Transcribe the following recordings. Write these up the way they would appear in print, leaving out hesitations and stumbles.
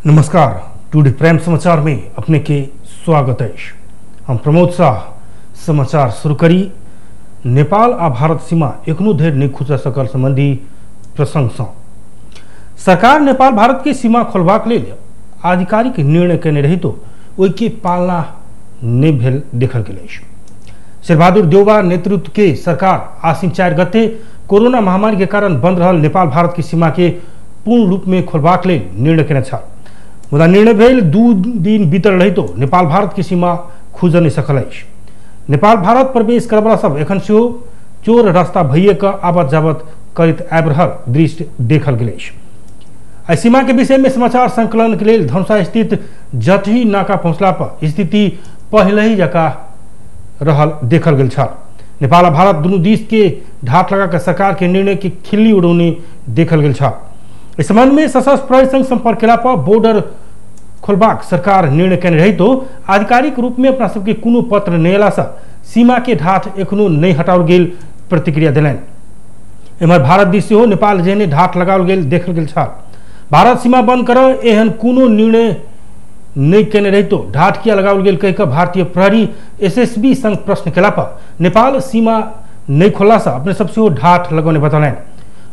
नमस्कार, today prime समाचार में अपने के स्वागत है। हम प्रमोद शाह समाचार शुरू करी। नेपाल आ भारत सीमा एखनो धरि नहीं खुजा सकल संबंधी प्रसंग सँ सरकार नेपाल भारत के सीमा खोलबाक लेल आधिकारिक निर्णय केने रही तो ओहिके पालना नहीं भेल देखल गेल अछि। शेरबहादुर देउबा नेतृत्व के सरकार आसिन 4 गते कोरोना महामारी के कारण बंद रहल नेपाल भारत की सीमा के पूर्ण रूप में खोलबाक लेल निर्णय केने छल। मुदा निर्णय भेल 2 दिन बीतल रही तो नेपाल भारत की सीमा खुज नहीं सकल अछि। नेपाल भारत प्रवेश करबला सब एखन सेहो चोर रास्ता भइए क आबत जाबत करैत आबि रहल दृश्य देखल गेल अछि। एहि सीमा के विषय में समाचार संकलन के लेल धनुषा स्थित जटही नाका पहुंचला पर स्थिति पहले ही जका रहल देखल गेल छल। नेपाल आ भारत दुनू देश के ढाट लगा के सरकार के निर्णय की खिल्ली उड़ौनी देखल गेल छल। इस संबंध में सशस्त्र प्रहरी संग संपर्क केला पर बॉर्डर खोलबाक सरकार निर्णय केने रही तो आधिकारिक रूप में अपना सबके कोनो पत्र नहीं अयला सँ सीमा के ढाट एखनो नहीं हटाओल गेल प्रतिक्रिया दिलनि। एम्हर भारत दिस सेहो नेपाल जेहने ढाट लगाओल गेल देखल गेल छल। भारत सीमा बंद कर एहन कोनो निर्णय नहीं केने रही तो ढाट किया लगाओल गेल कह भारतीय प्रहरी एसएसबी संग प्रश्न केला पर नेपाल सीमा नहीं खोलला सँ अपने सब सेहो ढाट लगौने बतौलनि।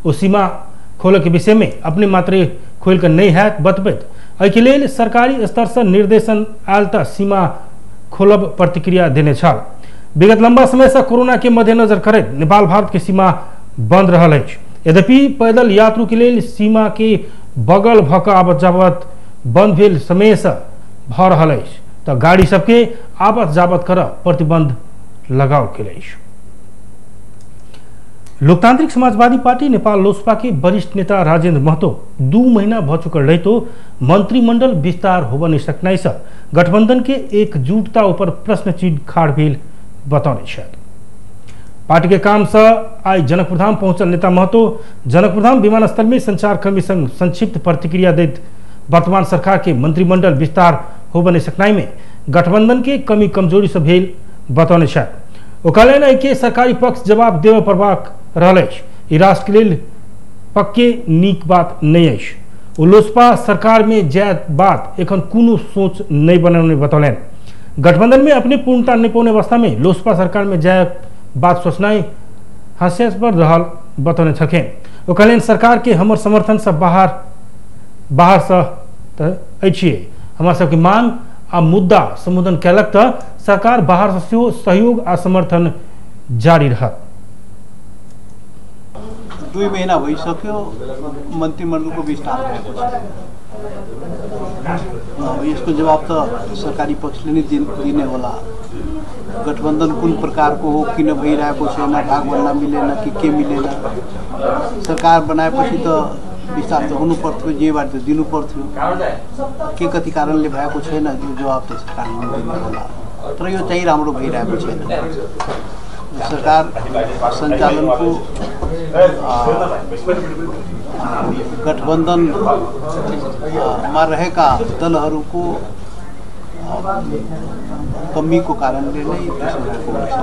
ओ सीमा खोले के विषय में अपने मात्र खोल कर नहीं है बतबैत एहिके लेल सरकारी स्तर से निर्देशन आयल त सीमा खोलब प्रतिक्रिया देने छल। विगत लंबा समय से कोरोना के मद्देनजर करैत नेपाल भारत के सीमा बंद रहल अछि। यद्यपि पैदल यात्रु के लेल सीमा के बगल भक आबत जाबत बंद भेल समय से भ रहल अछि त गाड़ी सबके आबत जाबत कर प्रतिबंध लगाओल गेल अछि। लोकतांत्रिक समाजवादी पार्टी नेपाल लोसपा के वरिष्ठ नेता राजेंद्र महतो 2 महीना भ चुकल रही तो मंत्रिमंडल विस्तार होब नहीं सकनाई से गठबंधन के एकजुटता ऊपर प्रश्न चिन्ह खाड़ भेल बतौने छथि। पार्टी के काम से आई जनकपुरधाम पहुंचल नेता महतो जनकपुरधाम विमानस्थल में संचार कर्मी संग संक्षिप्त प्रतिक्रिया दैत वर्तमान सरकार के मंत्रिमंडल विस्तार होब नहीं सकनाई में गठबंधन के कमी कमजोरी से भेल बतौने छथि। ओ कहलनि कि सरकारी पक्ष जवाब देव पड़बाक रहल अछि। ई राष्ट्र के लेल पक्के नीक बात नहीं अछि। ओ लोसपा सरकार में जाय बात एखन कोनो सोच नहीं बनौने बतौलनि। गठबंधन में अपने पूर्णता नहीं पौने अवस्था में लोसपा सरकार में जाय बात सोचनाई हास्यास्पद रहल बतौने छलखिन। ओ कहलनि सरकार के हमर समर्थन से बाहर से अछि। हमरा सबके मांग आ मुद्दा संबोधन कयलक त सरकार बाहर से सहयोग आ समर्थन जारी रहत। 2 महीना भइसक्यो मन्त्रीमण्डलको विस्तार भएको छ। यसको जवाब त सरकारी पक्षले नै दिने होला। गठबन्धन कुन प्रकारको हो, किन भइरहेको छैन, भाग भन्न मिलेन कि के मिलेन। सरकार बनाएपछि त विस्तार त हुनु पर्थ्यो, जेबाट त दिनु पर्थ्यो। के कति कारणले भएको छैन त्यो जवाब त सरकारले दिने होला। तर यो चाहिँ राम्रो भइरहेको छैन। सरकार सञ्चालनको गठबन्धनमा रहेका दलहरूको कमीको कारणले नै त्यसो भएको हुन्छ।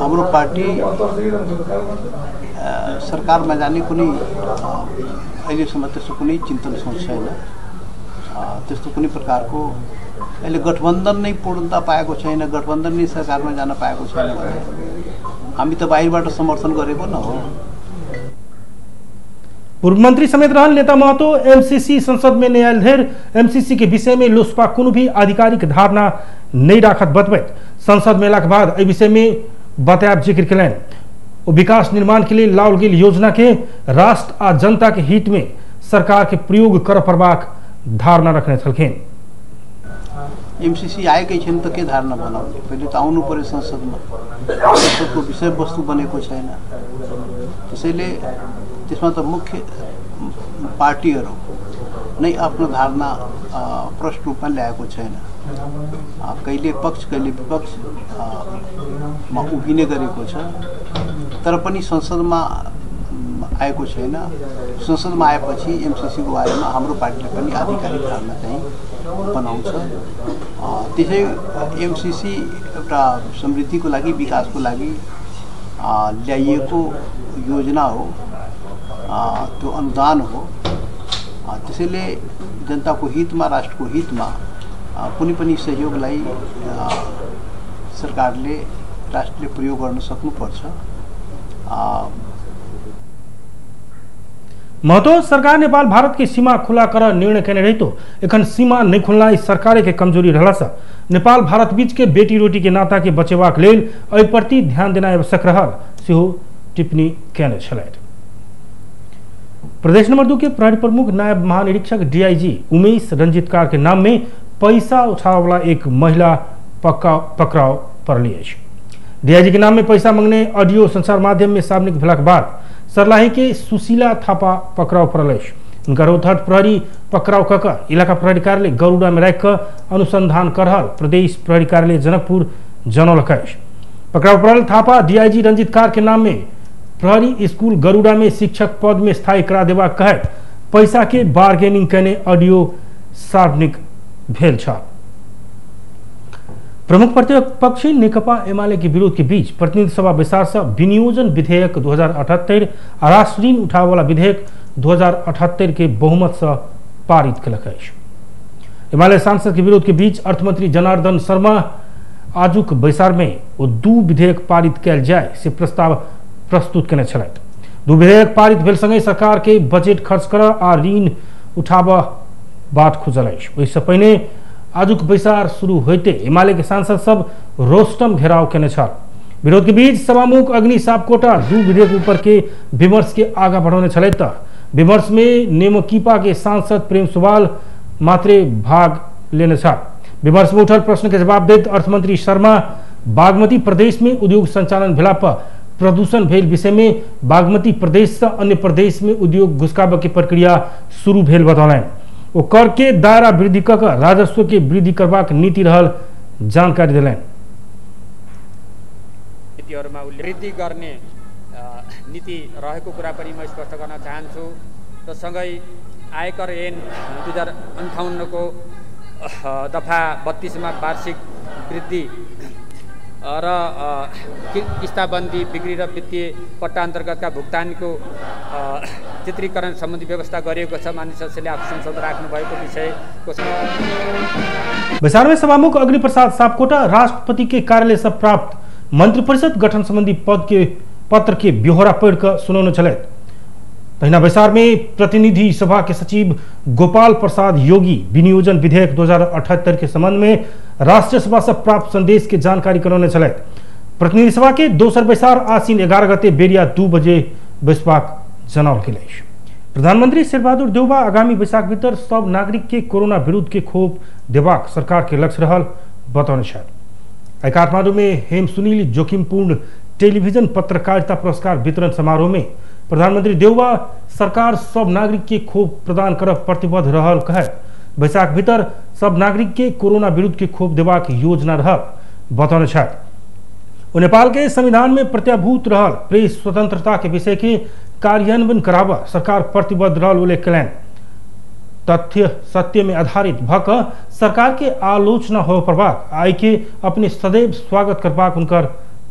हाम्रो पार्टी सरकारमा जाने कुनै अहिलेसम्म त्यस्तो कुनै चिन्तन सोच छैन। त्यस्तो कुनै प्रकारको अहिले गठबन्धन नै पूर्णता पाएको छैन, गठबन्धन नै सरकारमा जान पाएको छैन भने हामी त बाहिरबाट समर्थन गरेको न हो। पूर्व मंत्री समेत रहल नेता महतो एमसीसी संसद में नहीं आयल धरि एमसीसी के विषय में लोसपा कोनो भी आधिकारिक धारणा नहीं राखत बतबैत संसद में अयलाक बाद एहि विषय में बतायब जिक्र केलनि। ओ विकास निर्माण के लिए लाओल गेल योजना के राष्ट्र आ जनता के हित में सरकार के प्रयोग कर पड़बाक धारणा रखने छलखिन। एमसीसी आएकै छैन त के धारणा बनाउने? पहिले त आउनु पर्यो संसदमा। संसदको विषयवस्तु बनेको छैन। त्यसैले त्यसमा त मुख्य पार्टीहरू नै आफ्नो धारणा प्रष्ट रूपमा ल्याएको छैन। कहिले पक्ष कहिले विपक्षमा उभिने गरेको छ, तर पनि संसदमा आएको छैन। संसदमा आएपछि एमसीसीको बारेमा हाम्रो पार्टीले पनि आधिकारिक धारणा चाहिँ बनाउँछ। त्यसै एमसीसी एउटा समृद्धिको लागि, विकासको लागि ल्याइएको योजना हो, त्यो अनुदान हो। त्यसैले जनताको हितमा राष्ट्रको हितमा कुनै पनि सहयोगलाई सरकारले राष्ट्रले प्रयोग गर्न सक्नुपर्छ। महतो सरकार नेपाल भारत की सीमा खुला कर निर्णय कहने रही तो एखन सीमा नहीं खुलना सरकार के कमजोरी रहला नेपाल भारत बीच के बेटी रोटी के नाता के बचेबाक लेल एहि प्रति ध्यान देना आवश्यक रहल सेहो टिप्पणी कहने छलैथ। प्रदेश नंबर 2 के प्रहरी प्रमुख नायब महानिरीक्षक डीआईजी उमेश रंजीतकार के नाम में पैसा उठाने वाला एक महिला पकड़ाव पड़ली है। डीआईजी के नाम में पैसा मांगने ऑडियो संचार माध्यम में सार्वजनिक भेला के बाद सर्लाही के सुशीला थापा पकड़ाव पड़ल। उनका रोहतहट प्रहरी पकड़ाव ककर इलाका प्रहरी कार्यालय गरुड़ा में रख अनुसंधान कर रहल प्रदेश प्रहरी कार्यालय जनकपुर जनौलक। पकड़ाव पड़ल थापा डीआईजी रंजीतकार के नाम में प्रहरी स्कूल गरुड़ा में शिक्षक पद में स्थायी करा देवा कह पैसा के बार्गेनिंग करने ऑडियो सार्वजनिक भेल छ। प्रमुख प्रतिपक्षी नेकपा एमाले के विरोध के बीच प्रतिनिधि सभा विस्तार से विनियोजन विधेयक 2078 और राष्ट्र ऋण उठाव वाला विधेयक 2078 के बहुमत से पारित कलक। एमाले सांसद के विरोध के बीच अर्थमंत्री जनार्दन शर्मा आजुक बैसार में वो दू विधेयक पारित कल जाए से प्रस्ताव प्रस्तुत करने छलैथ। दू विधेयक पारित भेल संगे सरकार के बजट खर्च कर आ ऋण उठाव बात खुजल। ओहिसँ पहिने आजुक बैसार शुरू होते एमाले के सांसद सब रोस्टम घेराव केने छल। विरोध के बीच सभामुख अग्नि सापकोटा दू विधेयक ऊपर के विमर्श के आगा बढ़ाने छल। विमर्श में नेमकीपा के सांसद प्रेम सुवाल मात्रे भाग लेने छल। विमर्श में उठल प्रश्न के जवाब देते अर्थमंत्री शर्मा बागमती प्रदेश में उद्योग संचालन भेला पर प्रदूषण भेल विषय में बागमती प्रदेश से अन्य प्रदेश में उद्योग घुसकाबे के प्रक्रिया शुरू भेल बतौलन। वो कर के दायरा वृद्धि कर राजस्व के वृद्धि करबाक नीति रहल जानकारी दिलन। नीतिहरुमा वृद्धि गर्ने नीति रहेको कुरा पनि म स्पष्ट गर्न चाहन्छु र सँगै आयकर ऐन 2058 को दफा 32 मा वार्षिक वृद्धि र किस्ताबन्दी बिक्री र वित्तीय पट्टा अन्तर्गतका भुक्तानीको चित्रीकरण सम्बन्धी व्यवस्था गरिएको छ। मानिसहरूले आफ्नो संसद राख्नु भएको विषयको बैसार में सभामुख अग्नि प्रसाद सापकोटा राष्ट्रपति के कार्यालय से प्राप्त मंत्रिपरिषद गठन संबंधी पत्र के ब्यौरा पढ़कर सुनाने चले। तहिना बैसार में प्रतिनिधि सभा के सचिव गोपाल प्रसाद योगी विनियोजन विधेयक 2078 के संबंध में राष्ट्रीय सभा से प्राप्त संदेश के जानकारी कराने चले। प्रतिनिधि सभा के दोसर बैसार आसीन 11 गते बेरिया 2 बजे बैसबाक जनावल के। प्रधानमंत्री शेरबहादुर देउबा आगामी बैसाख भीतर सब नागरिक के कोरोना विरुद्ध के खोप देबाक सरकार के लक्ष्य रहल बतौने। काठमांडू में हेम सुनील जोखिमपूर्ण टेलीविजन पत्रकारिता पुरस्कार वितरण समारोह में प्रधानमंत्री देउबा सरकार सब नागरिक के खोप प्रदान कर प्रतिबद्ध रहल कह बैसाख भीतर सब नागरिक के कोरोना विरुद्ध के खोप देबाक योजना रहल बतौने। नेपाल के संविधान में प्रत्याभूत रहल प्रेस स्वतंत्रता के विषय के कार्यान्वयन करावा सरकार प्रतिबद्ध रहल उल्लेख कलन। तथ्य सत्य में आधारित भक सरकार के आलोचना हो प्रभाव आई के अपने सदैव स्वागत करबाक उनकर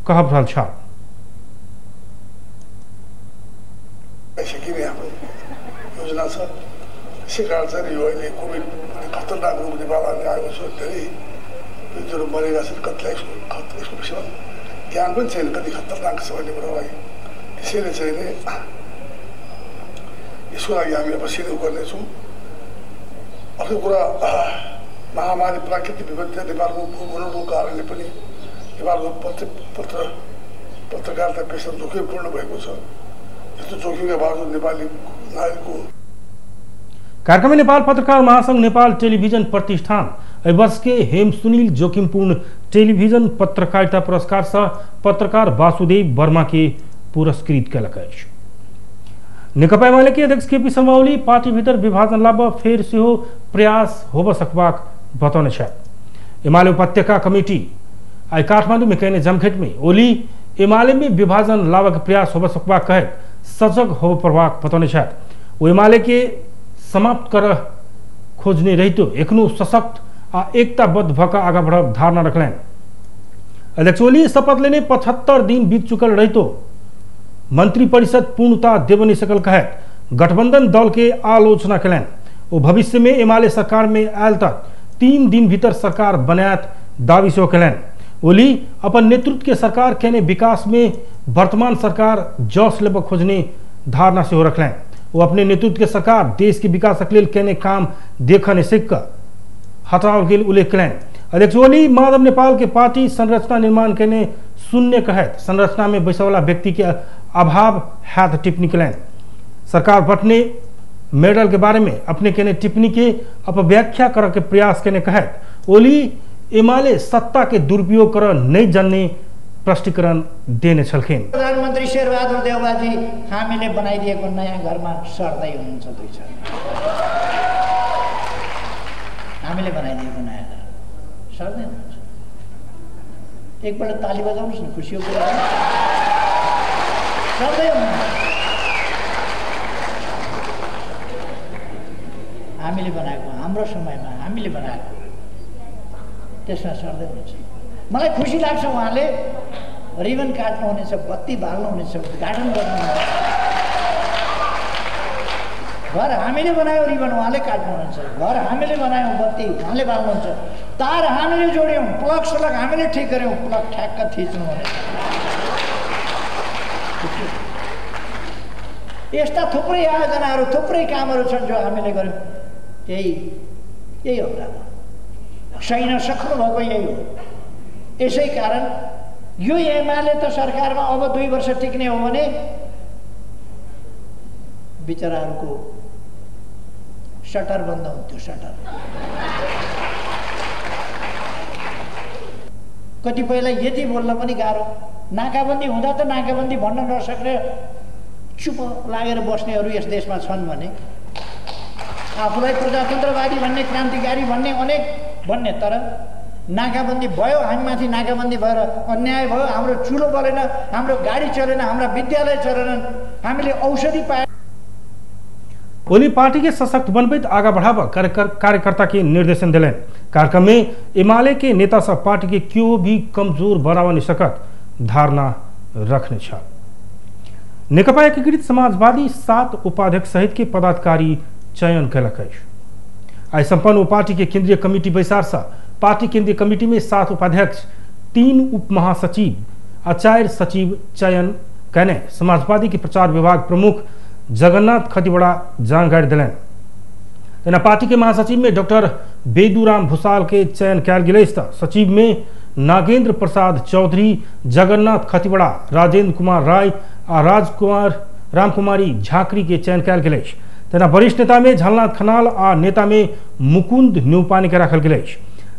कहब रहल छ। योजना छ सरकार चाहिँ यो अहिले कोभिड खतरनाक रूप नेपालमा आएको छ। धेरै जो मरेका छन् कतिलाई यसको विषयमा ज्ञान पनि छैन कति खतरनाक छ भन्ने कुरालाई। त्यसैले चाहिँ नि यसको लागि हामी अब सिधै गर्नेछौँ। अर्को कुरा महामारी प्राकृतिक विपत्ति नेपालको भूगोलको कारणले पनि नेपालको पत्रकारिता पेसा जोखिमपूर्ण भएको छ। यस्तो जोखिमका बावजुद नेपाली नागरिकको कार्यक्रम में नेपाल पत्रकार महासंघ नेपाल टेलीविजन प्रतिष्ठान वर्ष के हेम सुनील जोखिमपूर्ण टेलीविजन पत्रकारिता पुरस्कार से पत्रकार वासुदेव वर्मा के पुरस्कृत कलक। नेकपा एमाले के अध्यक्ष केपी शर्मा ओली पार्टी भीतर विभाजन लाभ फेर से हो प्रयास होब सकबाक बतौने। एमाले उपत्यका कमेटी आई काठमांडू में कहने जमघट में ओली एमाले में विभाजन लाभक प्रयास होब सकबाक कहे सजग हो प्रभाक बतौने। वो एमाले के समाप्त कर खोजने रहितो एखनो सशक्त आ एकताबद्ध भका आगा बढ़ब धारणा रखलन। अध्यक्ष ओली शपथ लेने 75 दिन बीत चुकल रहितो मंत्री परिषद पूर्णता देव नहीं सकल कहे गठबंधन दल के आलोचना कलन। वो भविष्य में एमाले सरकार में आयल तक 3 दिन भीतर सरकार बनात दावी से कलन। ओली अपन नेतृत्व के सरकार कहने विकास में वर्तमान सरकार जौस लेब खोजने धारणा से हो रखलें। वो अपने नेतृत्व के सरकार देश के विकास के लिए कहने काम देखने सिक्का हटाव के उल्लेख करें। अध्यक्ष ओली माधव नेपाल के पार्टी संरचना निर्माण करने शून्य कहत संरचना में बैसा वाला व्यक्ति के अभाव हाथ टिप्पणी करें। सरकार बटने मेडल के बारे में अपने कहने टिप्पणी के अपव्याख्या कर के प्रयास करने कहत ओली एमाले सत्ता के दुरुपयोग कर नहीं जानने प्रष्टीकरण देने छलखिन। प्रधानमन्त्री शेरबहादुर देउवाजी हामीले बनाइदिएको नयाँ घरमा सर्दै हुनुहुन्छ 2 क्षण। हामीले बनाइदिएको नयाँ घर सर्दै हुनुहुन्छ। एकपल्ट ताली बजाउनुहोस् न, खुसी हो कुरा। सर्दै हुनुहुन्छ। हामीले बनाएको, हाम्रो समयमा हामीले बनाएको, त्यसमा सर्दै हुनुहुन्छ। मलाई खुसी लाग्छ उहाँले रिबन काट्नुहुनेछ, बत्ती बाल्नुहुनेछ, उद्घाटन गर्नुहुनेछ। घर हामीले बनायौँ, रिबन उहाँले काट्नुहुन्छ। घर हामीले बनायौँ, बत्ती उहाँले बाल्नुहुन्छ। तार हामीले जोड्यौँ, प्लग सलग हामीले ठिक गऱ्यौँ, प्लग ठ्याक्क थिच्नुहुनेछ। यस्ता थुप्रै आयोजनाहरू, थुप्रै कामहरू छन् जो हामीले गऱ्यौँ। यही हो कुरा। सही सक्नु भएको यही हो। यसै कारण यो एमाले त सरकारमा अब 2 वर्ष टिक्ने हो भने बिचराहरूको सटर बन्द हुन्थ्यो। सटर कतिपयलाई यति बोल्न पनि गाह्रो। नाकाबन्दी हुँदा त नाकाबन्दी भन्न नसक्ने चुप लागेर बस्नेहरू यस देशमा छन् भने आफूलाई प्रजातन्त्रवादी भन्ने, क्रान्तिकारी भन्ने, अनेक भन्ने, तर नाकाबन्दी भयो, हामीमाथि नाकाबन्दी भएर अन्याय भयो, हाम्रो चुलो बलेन, हाम्रो गाडी चलेन, हाम्रा विद्यालय चलेनन्, हामीले औषधि पाए। ओली पार्टी के सशक्त बनबैत आगा बढ़ावा कार्यकर्ता के निर्देशन दिलें। कार्यक्रम में एमाले के नेता सब पार्टी के क्यों भी कमजोर बनावा नहीं सकत धारणा रखने छल। नेकपा एकीकृत समाजवादी 7 उपाध्यक्ष सहित के पदाधिकारी चयन कलक। आज संपन्न पार्टी के केंद्रीय कमेटी बैसार सा पार्टी केंद्रीय कमेटी में 7 उपाध्यक्ष, 3 उप महासचिव, 4 सचिव चयन कहने समाजवादी के प्रचार विभाग प्रमुख जगन्नाथ खतिवड़ा जानकारी दिलें। तेना पार्टी के महासचिव में डॉक्टर बेदूराम भूसाल के चयन कैल गए। सचिव में नागेंद्र प्रसाद चौधरी, जगन्नाथ खतिवड़ा, राजेंद्र कुमार राय और रामकुमारी झाकरी के चयन कैल गए। तेना वरिष्ठ नेता में झलनाथ खनाल और नेता में मुकुंद न्यूपानी के रखल गए।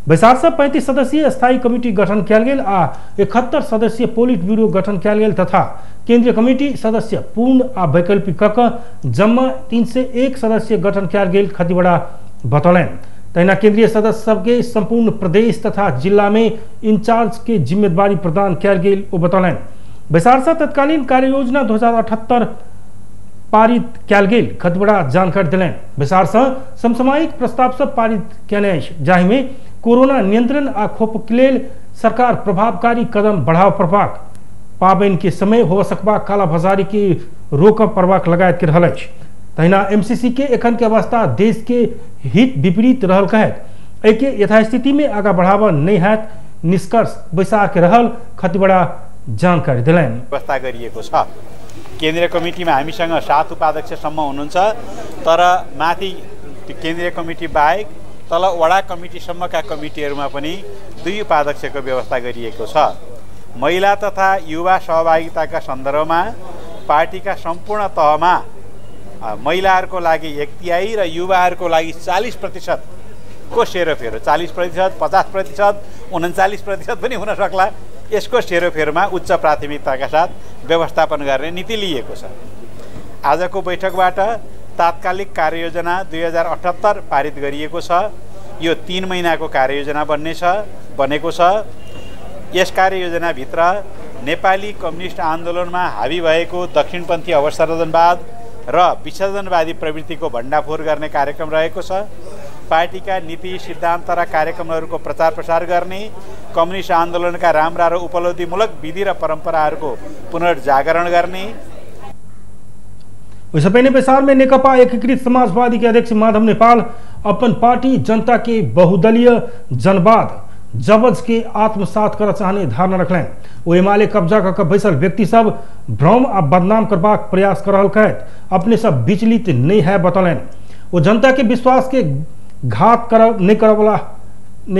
बैसार से 35 सदस्यीय स्थायी कमिटी गठन किया गया आ 71 सदस्यीय पोलिट ब्यूरो गठन किया गया तथा केंद्रीय कमिटी सदस्य पूर्ण आ वैकल्पिक जम्मा 301 सदस्य गठन किया गया खतिवड़ा बतौलें। तैना केंद्रीय सदस्य सबके संपूर्ण प्रदेश तथा जिला में इंचार्ज के जिम्मेदारी प्रदान किया गया वो बतौलें। बैसार से तत्कालीन कार्य योजना 2078 पारित कैल गेल खतिवड़ा जानकारी दिलें। बैसार से समसामयिक प्रस्ताव सब पारित किया जाहि में कोरोना नियंत्रण आ खोप के लेल सरकार प्रभावकारी कदम बढ़ाव प्रभाक, पाबन के समय हो सकबा कालाबाजारी की रोक प्रभाक लगायत के रहल। तहिना एमसीसी के एखन के अवस्था देश के हित विपरीत रहल कहत एके यथास्थिति में आगा बढ़ावा नहीं हैत निष्कर्ष बैसार के रहल खतिवड़ा जानकारी दिलें। व्यवस्था गरिएको छ। केन्द्रीय कमिटीमा हामीसँग 7 उपाध्यक्षसम्म हुनुहुन्छ, तर माथि केन्द्रीय कमिटी बाहेक तल वडा कमिटीसम्मका कमिटीहरूमा पनि 2 उपाध्यक्षको व्यवस्था गरिएको छ। महिला तथा युवा सहभागिताका सन्दर्भमा पार्टीका सम्पूर्ण तहमा महिलाहरूको लागि 1/3 र युवाहरूको लागि 40% को सेरोफेरो, 40%, 50%, 39% पनि हुन सक्ला। यसको सेरोफेरोमा उच्च प्राथमिकताका साथ व्यवस्थापन गर्ने नीति लिएको छ। आजको बैठकबाट तात्कालिक कार्ययोजना 2078 पारित गरिएको छ। यो 3 महिनाको कार्ययोजना बनेको छ। यस कार्ययोजनाभित्र नेपाली कम्युनिस्ट आन्दोलनमा हावी भएको दक्षिणपन्थी अवसरवाद र विसर्जनवादी प्रवृत्तिको भण्डाफोर गर्ने कार्यक्रम रहेको छ। पार्टीका नीति, सिद्धान्त र कार्यक्रमहरूको प्रचार प्रसार गर्ने, कम्युनिस्ट आन्दोलनका राम्रा र उपलब्धिमूलक विधि र परम्पराहरूको पुनर्जागरण गर्ने। वैसे पहले बेसार में नेकपा एकीकृत समाजवादी के अध्यक्ष माधव नेपाल अपन पार्टी जनता के बहुदलीय जनवाद जबज के आत्मसात कर चाहने धारणा रखलें। वो एमाले कब्जा कर बैसल व्यक्ति सब भ्रम आ बदनाम करबाक प्रयास कर रहल कहत अपने सब विचलित नहीं है बतौलें। वो जनता के विश्वास के घात करब नहीं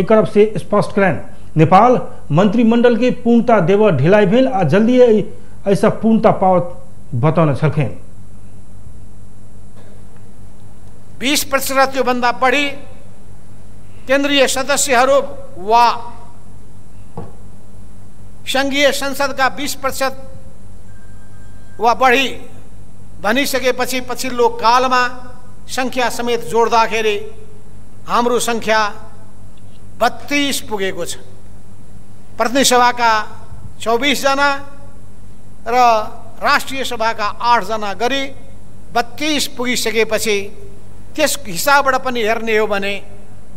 करब से स्पष्ट करें। नेपाल मंत्रिमंडल के पूर्णता देव ढिलाई भेल आ जल्दी ऐसा पूर्णता पावत बताउन छलखेन। 20% योभन्दा बढी केन्द्रीय सदस्यहरू वा संघीय संसदका 20% वा बढी भनिसकेपछि पछिल्लो कालमा संख्या समेत जोड्दाखेरि हाम्रो संख्या 32 पुगेको छ। प्रतिनिधि सभाका 24 जना र राष्ट्रिय सभाका 8 जना गरी 32 पुगिसकेपछि त्यस हिसाबबाट पनि हेर्ने हो भने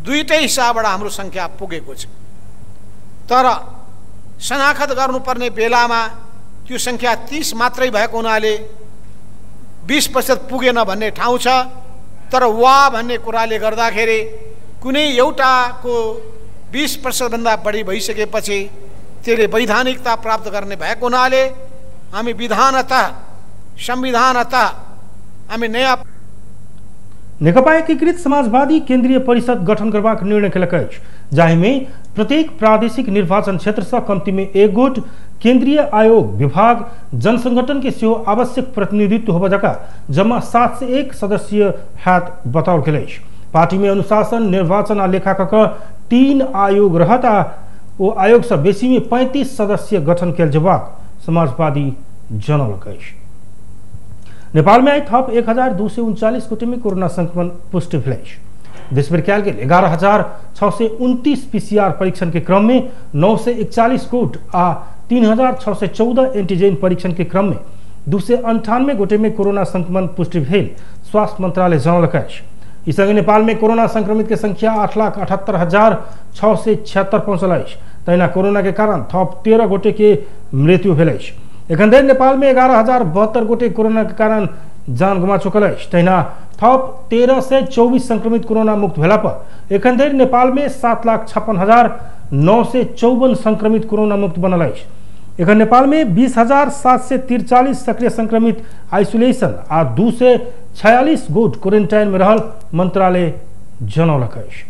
दुईटै हिसाबबाट हाम्रो संख्या पुगेको छ। तर शनाखत गर्नुपर्ने बेलामा त्यो संख्या 30 मात्रै भएको हुनाले 20% पुगेन भन्ने ठाउँ छ। तर वा भन्ने कुराले गर्दाखेरि कुनै एउटाको 20% भन्दा बढी भइसकेपछि त्यसले वैधानिकता प्राप्त गर्ने भएको हुनाले हामी विधानतः संविधानतः हामी नयाँ नेकपा एकीकृत समाजवादी केन्द्रीय परिषद गठन करबाक निर्णय केलक अछि, जाहि में प्रत्येक प्रादेशिक निर्वाचन क्षेत्र से कम्ती में 1 गोट केंद्रीय आयोग विभाग जनसंगठन के सेहो आवश्यक प्रतिनिधित्व होबा जका जम्मा 701 सदस्यीय हात बताओल गेल अछि। पार्टी में अनुशासन निर्वाचन आ लेखाकक 3 आयोग रहत आ ओ आयोग से बेसी में 35 सदस्य गठन कयल जेबाक समाजवादी जनौलक अछि। नेपाल में आई थप 1239 गोटे में कोरोना संक्रमण पुष्टि भेल अछि। देशभर कयल गेल 11,629 पीसीआर परीक्षण के क्रम में 941 गोट आ 3,614 एंटीजन परीक्षण के क्रम में 298 गोटे में कोरोना संक्रमण पुष्टि भेल स्वास्थ्य मंत्रालय जनौलक अछि। इस संगे नेपाल में कोरोना संक्रमित के संख्या 8,78,676 पहुंचल अछि। तहिना कोरोना के कारण थप 13 गोटे के मृत्यु भेल अछि। एखन धरि नेपाल में 11,072 गोटे कोरोना के कारण जान गंवा चुकल अछि। तहिना थप 1324 संक्रमित कोरोना मुक्त भेला पर एखन धरि नेपाल में 7,56,954 संक्रमित कोरोना मुक्त बनल अछि। एखन नेपाल में 20,743 सक्रिय संक्रमित आइसोलेशन आ 246 गोट क्वारेंटाइन में रहल मंत्रालय जनौलक अछि।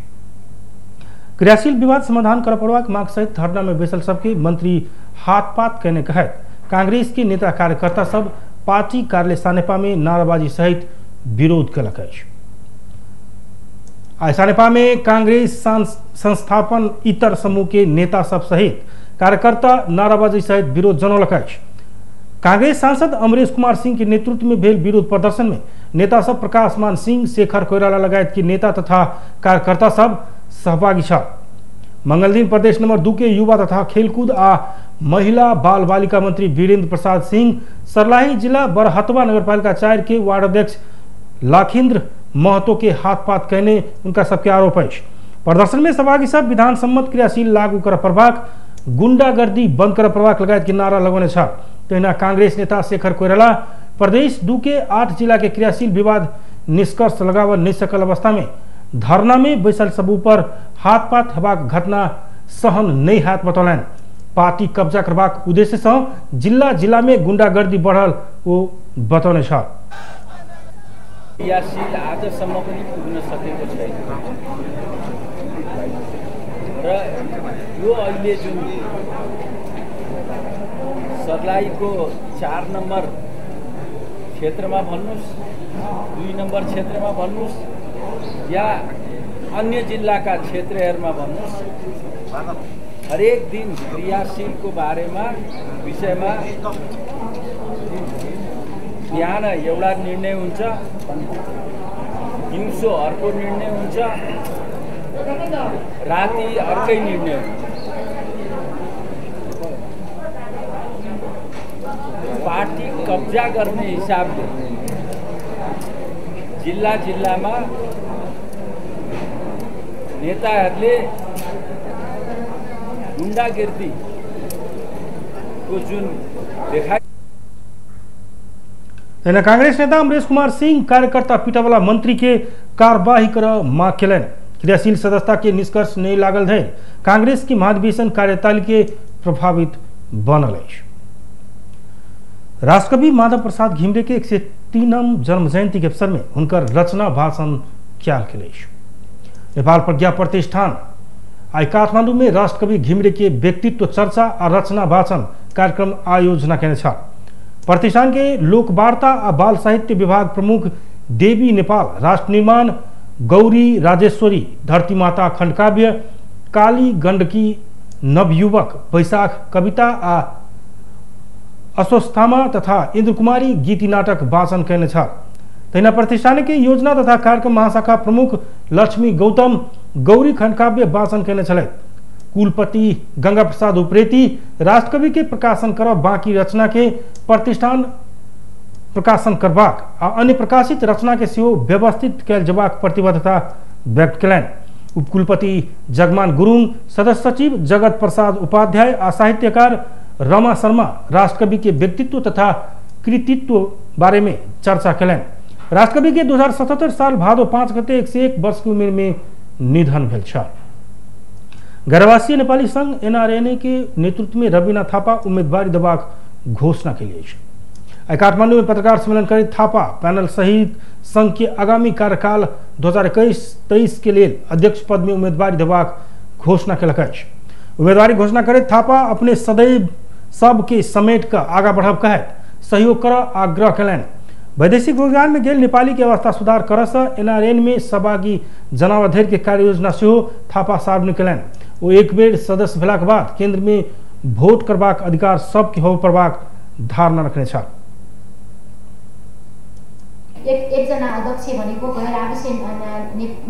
क्रियाशील विवाद समाधान कर पड़बाक मांग सहित धरना में बैसल सबके मंत्री हाथ-पात कहने कहत कांग्रेस के नेता कार्यकर्ता सब पार्टी कार्यालय सानेपा में नाराबाजी सहित विरोध कलक अछि। आई सानेपा में कांग्रेस संस्थापन इतर समूह के नेता सब सहित कार्यकर्ता नाराबाजी सहित विरोध जनौलक अछि। कांग्रेस सांसद अमरेश कुमार सिंह के नेतृत्व में भेल विरोध प्रदर्शन में नेता सब प्रकाशमान सिंह, शेखर कोइराला लगायत के नेता तथा कार्यकर्ता सब सहभागी छ। मंगल दिन प्रदेश नंबर 2 के युवा तथा खेलकूद आ महिला बाल बालिका मंत्री वीरेंद्र प्रसाद सिंह, सर्लाही जिला बरहतवा नगरपालिका 4 के वार्ड अध्यक्ष लाखिंद्र महतो के हाथ-पात कहने उनका सबके आरोप है। प्रदर्शन में सहभागी सब विधान सम्मत क्रियाशील लागू कर प्रभाग, गुंडागर्दी बंद कर प्रभाग लगायत के नारा लगौने छ। तहिना कांग्रेस नेता शेखर कोइराला प्रदेश 2 के 8 जिला के क्रियाशील विवाद निष्कर्ष लगाव नहीं सकल अवस्था में धरना में बैसल सब ऊपर हाथ-पात हेबाक घटना सहन नहीं हाथ बतौलन। पार्टी कब्जा करबाक उद्देश्य से जिला जिला में गुंडागर्दी बढ़ल वो बतौने छ। क्रियाशील आजसम्म पनि पुग्न सकेको छैन र यो अहिले जुन सर्लाहीको 4 नम्बर क्षेत्रमा भन्नुस्, 2 नम्बर क्षेत्रमा भन्नुस् या अन्य जिल्लाका क्षेत्रहरूमा भन्नुस्, हरेक दिन क्रियाशीलको बारेमा विषयमा बिहान एउटा निर्णय हुन्छ, दिउँसो अर्को निर्णय हुन्छ, राति अर्कै निर्णय हुन्छ। पार्टी कब्जा गर्ने हिसाबले जिल्ला जिल्लामा नेताहरूले गुण्डागिर्दीको जुन देखाइ तेना कांग्रेस नेता अमरेश कुमार सिंह कार्यकर्ता पीटावाला मंत्री के कार्यवाही कर मांग कैलन। क्रियाशील सदस्यता के निष्कर्ष नहीं लागल है कांग्रेस की महाधिवेशन कार्यतालिका के प्रभावित बनल है। राष्ट्रकवि माधव प्रसाद घिमिरे के 103 जन्म जयंती के अवसर में उनकर रचना भाषण क्या खेले। नेपाल प्रज्ञा प्रतिष्ठान आई काठमाडौँ में राष्ट्रकवि घिमिरे के व्यक्तित्व चर्चा और रचना भाषण कार्यक्रम आयोजना के प्रतिष्ठान के लोकवार्ता और बाल साहित्य विभाग प्रमुख देवी नेपाल, राष्ट्र निर्माण, गौरी राजेश्वरी, धरती माता खंडकाव्य, काली गंडकी, नवयुवक, वैशाख कविता आ अस्वस्थामा तथा इंद्र कुमारी गीति नाटक वाचन करने तैना प्रतिष्ठान के योजना तथा कार्यक्रम महाशाखा प्रमुख लक्ष्मी गौतम गौरी खंडकाव्य वाचन करने छल। कुलपति गंगा प्रसाद उप्रेती राष्ट्रकवि के प्रकाशन कर बाकी रचना के प्रतिष्ठान प्रकाशन करबाक आ अन्य प्रकाशित रचना के सेहो व्यवस्थित कैल जबाक प्रतिबद्धता व्यक्त कयलनि। उपकुलपति जगमान गुरुङ, सदस्य सचिव जगत प्रसाद उपाध्याय आ साहित्यकार रमा शर्मा राष्ट्रकवि के व्यक्तित्व तथा कृतित्व बारे में चर्चा कयलनि। राष्ट्रकवि के 2077 साल भादो 5 गते 101 वर्ष की उम्र में निधन भेल छ। गैरवासीय नेपाली संघ एनआरएनए के नेतृत्व में रवीना थापा उम्मीदवारी देबाक घोषणा के लिए काठमांडू में पत्रकार सम्मेलन कर थापा पैनल सहित संघ के आगामी कार्यकाल 2021-23 के लिए अध्यक्ष पद में उम्मीदवारी देबाक घोषणा कलक। उम्मीदवारी घोषणा करे थापा अपने सदैव सबके समेट कर आगा बढ़ब कहत सहयोग कर आग्रह कयलनि। वैदेशिक रोजगार में गेल नेपाली के अवस्था सुधार करस एनआरएन में सहभागी जनावा धैर्य के कार्य योजना से थापा सार्वजनिक कयलनि। वो एक बेर सदस्य भेलाक बाद केंद्र में भोट करबाक अधिकार सबके हो पड़बाक धारणा रखने छ। एकजना अध्यक्ष भनेको गैर आवासीय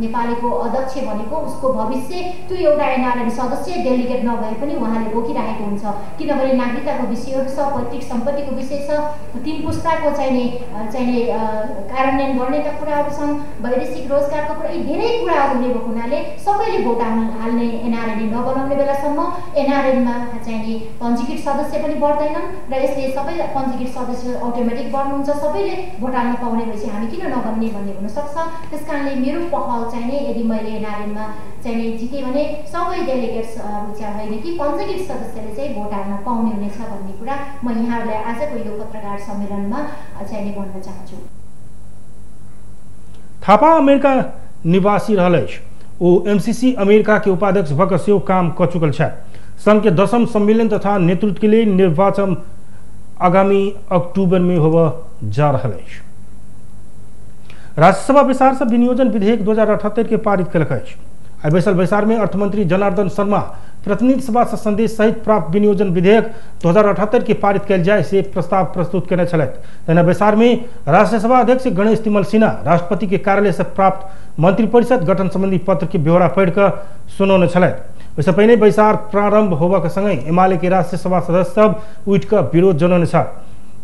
नेपालीको अध्यक्ष भनेको उसको भविष्य त्यो एउटा एनआरएन सदस्य डेलिगेट नभए पनि उहाँले बोकिरहेको हुन्छ, किनभने नागरिकताको विषयहरू छ, पैतृक सम्पत्तिको विषय छ, 3 पुस्ताको चाहिने कार्यान्वयन गर्ने त कुराहरू छन्, वैदेशिक रोजगारको कुरा, यी धेरै कुराहरू हुने हुनाले सबैले भोट हाल्ने एनआरएन नबनाउने बेलासम्म एनआरएनमा चाहिने पञ्जीकृत सदस्य पनि बढ्दैनन् र यसले सबै पञ्जीकृत सदस्य अटोमेटिक बढ्नुहुन्छ, सबैले भोट हाल्न पाउने भएपछि हामी किन नगर्ने भन्ने हुन सक्छ। त्यसकारणले मेरो पहल चाहिने यदि मैले एनआरएनमा चाहिने जिते भने सबै डेलिगेट्स होइन कि पञ्जीकृत सदस्यले चाहिँ भोट हाल्न पाउने हुनेछ भन्ने कुरा म यहाँहरूलाई आजको यो पत्रकार सम्मेलनमा चाहिने भन्न चाहन्छु। थापा अमेरिका निवासी रहल ओ एमसीसी अमेरिका के उपाध्यक्ष भक सेहो काम क चुकल छ। संघ के 10म सम्मेलन तथा नेतृत्व के लिए निर्वाचन आगामी अक्टूबर में होब जा रहा है। राज्यसभा विसार से विनियोजन विधेयक 2078 के पारित कलक। बैसल बैसार में अर्थमंत्री जनार्दन शर्मा प्रतिनिधि सभा से संदेश सहित प्राप्त विनियोजन विधेयक 2078 के पारित कल जाए से प्रस्ताव प्रस्तुत करने छलैथ। तेना बैसार में राज्यसभा अध्यक्ष गणेश तिमल सिन्हा राष्ट्रपति के कार्यालय से प्राप्त मंत्रिपरिषद गठन संबंधी पत्र के ब्यौरा पढ़कर सुनौने छलैथ। इससे पहले बैसार प्रारंभ होबा के संगे एमाले के राज्यसभा सदस्य सब उठकर विरोध जनौने छ।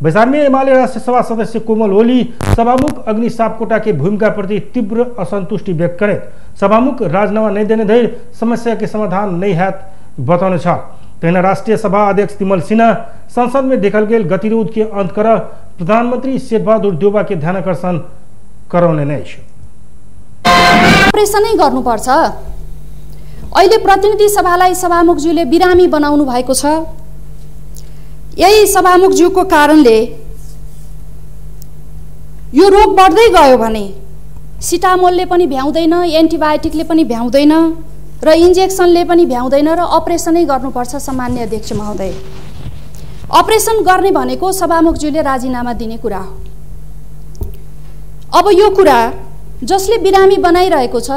बैसार में एमाले राज्यसभा सदस्य कोमल ओली सभामुख अग्नि सापकोटा के भूमिका प्रति तीव्र असंतुष्टि व्यक्त करे सभामुख राजीनामा नहीं देने धैर्य समस्या के समाधान नहीं है बताने छ। तेना राष्ट्रीय सभा अध्यक्ष तिमल सिन्हा संसद में देखल गेल गतिरोध के अंत कर प्रधानमंत्री शेरबहादुर देउबा के ध्यानाकर्षण कराउने नै छ। अपरेसनै गर्नुपर्छ। अहिले प्रतिनिधि सभालाई सभामुखज्यूले बिरामी बनाउनु भएको छ। यही सभामुखज्यूको कारणले यो रोग बढ्दै गयो भने सिटामोलले पनि भ्याउँदैन, एन्टिबायोटिकले पनि भ्याउँदैन र इन्जेक्सनले पनि भ्याउँदैन र अपरेसनै गर्नुपर्छ। सामान्य अध्यक्ष महोदय, अपरेसन गर्ने भनेको सभामुखज्यूले राजीनामा दिने कुरा हो। अब यो कुरा जसले बिरामी बनाइरहेको छ,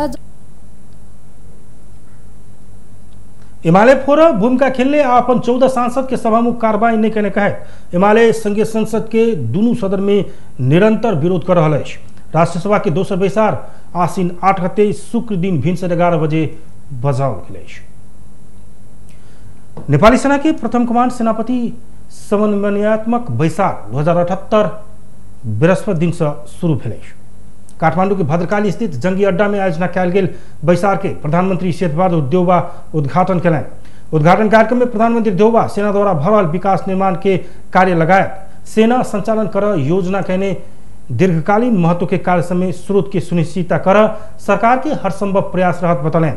एमाले फोर भूमिका खेलने अपन 14 सांसद के सभामुख कार्रवाई नहीं करने कहे एमाले संघीय संसद के दोनों सदन में निरंतर विरोध कर रहा है। राज्यसभा के दोसर बैसार आसीन 8 गते शुक्र दिन भिनसर 11 बजे बजाओ खेले। नेपाली सेना के प्रथम कमांड सेनापति समन्वयात्मक बैसार 2078 बृहस्पति दिन से शुरू भेल। काठमांडू के भद्रकाली स्थित जंगी अड्डा में आयोजना कयल गेल बैसार के प्रधानमंत्री शेरबहादुर देउबा उद्घाटन कयलनि। उद्घाटन कार्यक्रम में प्रधानमंत्री देउबा सेना द्वारा भरल विकास निर्माण के कार्य लगायत सेना संचालन कर योजना कहने दीर्घकालीन महत्व के कार्य समय स्रोत की सुनिश्चितता कर सरकार के हर संभव प्रयास रहत बतौलें।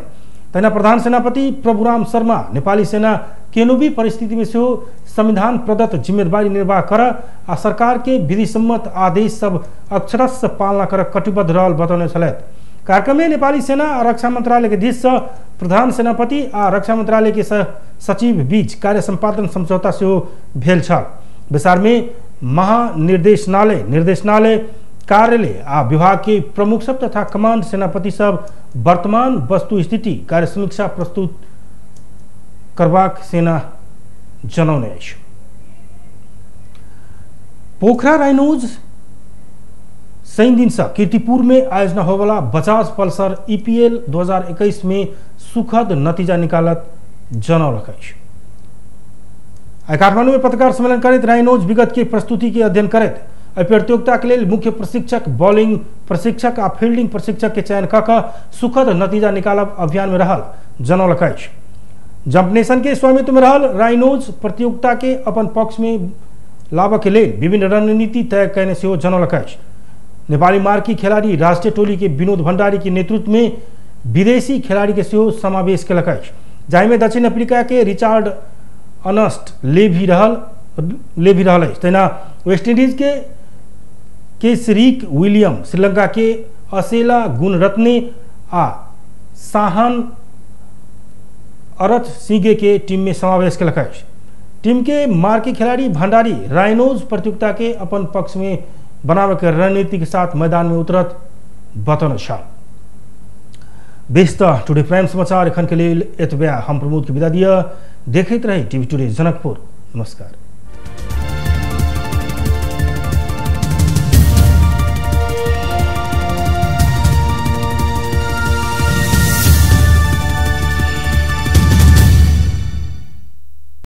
तैना प्रधान सेनापति प्रभुराम शर्मा नेपाली सेना केनो भी परिस्थिति में से संविधान प्रदत्त जिम्मेदारी निर्वाह कर आ सरकार के विधि सम्मत आदेश सब अक्षरश पालना कर कटिबद्ध रहल बतौने छलैथ। कार्यक्रम में नेपाली सेना आ रक्षा मंत्रालय के दिश से प्रधान सेनापति आ रक्षा मंत्रालय के सचिव बीच कार्य संपादन समझौता से भेल छल। विचार में महानिर्देशनालय निर्देशनालय कार्यालय आ विभाग के प्रमुख सब तथा कमांड सेनापति सब वर्तमान वस्तु स्थिति कार्य समीक्षा प्रस्तुत करबाक सेना जनौने अछि। पोखरा राइनोज शनि दिन से कीर्तिपुर में आयोजना होवाला बजाज पल्सर EPL 2021 में सुखद नतीजा निकालत जनौलक अछि। काठमांडू में पत्रकार सम्मेलन करते राइनोज विगत के प्रस्तुति के अध्ययन करते प्रतियोगिता के लिए मुख्य प्रशिक्षक, बॉलिंग प्रशिक्षक आ फील्डिंग प्रशिक्षक के चयन कऽ सुखद नतीजा निकालब अभियान में रहल जनौलक अछि। जंप नेशन के स्वामित्व में रहल राइनोज प्रतियोगिता के अपन पक्ष में लाभ के लिए विभिन्न रणनीति तय करने से जनौलक अछि। नेपाली मार्की खिलाड़ी राष्ट्रीय टोली के विनोद भंडारी के नेतृत्व में विदेशी खिलाड़ी के समावेश कलक अछि, जाहि में दक्षिण अफ्रीका के रिचार्ड अनस्ट ले भी रहल अछि। तैना वेस्ट इंडीज के केसरिक विलियम, श्रीलंका के असेला गुणरत्ने आ साहन अरथ सिंगे के टीम में समावेश कलक अछि। टीम के मार्की खिलाड़ी भंडारी राइनोज प्रतियोगिता के अपन पक्ष में बनावे के रणनीति के साथ मैदान में उतरत बतौने छल। व्यस्त टुडे प्राइम समाचार एखन के लिए एतबे। हम प्रमोद के विदा दिया। देखते रहे टीवी टुडे जनकपुर। नमस्कार।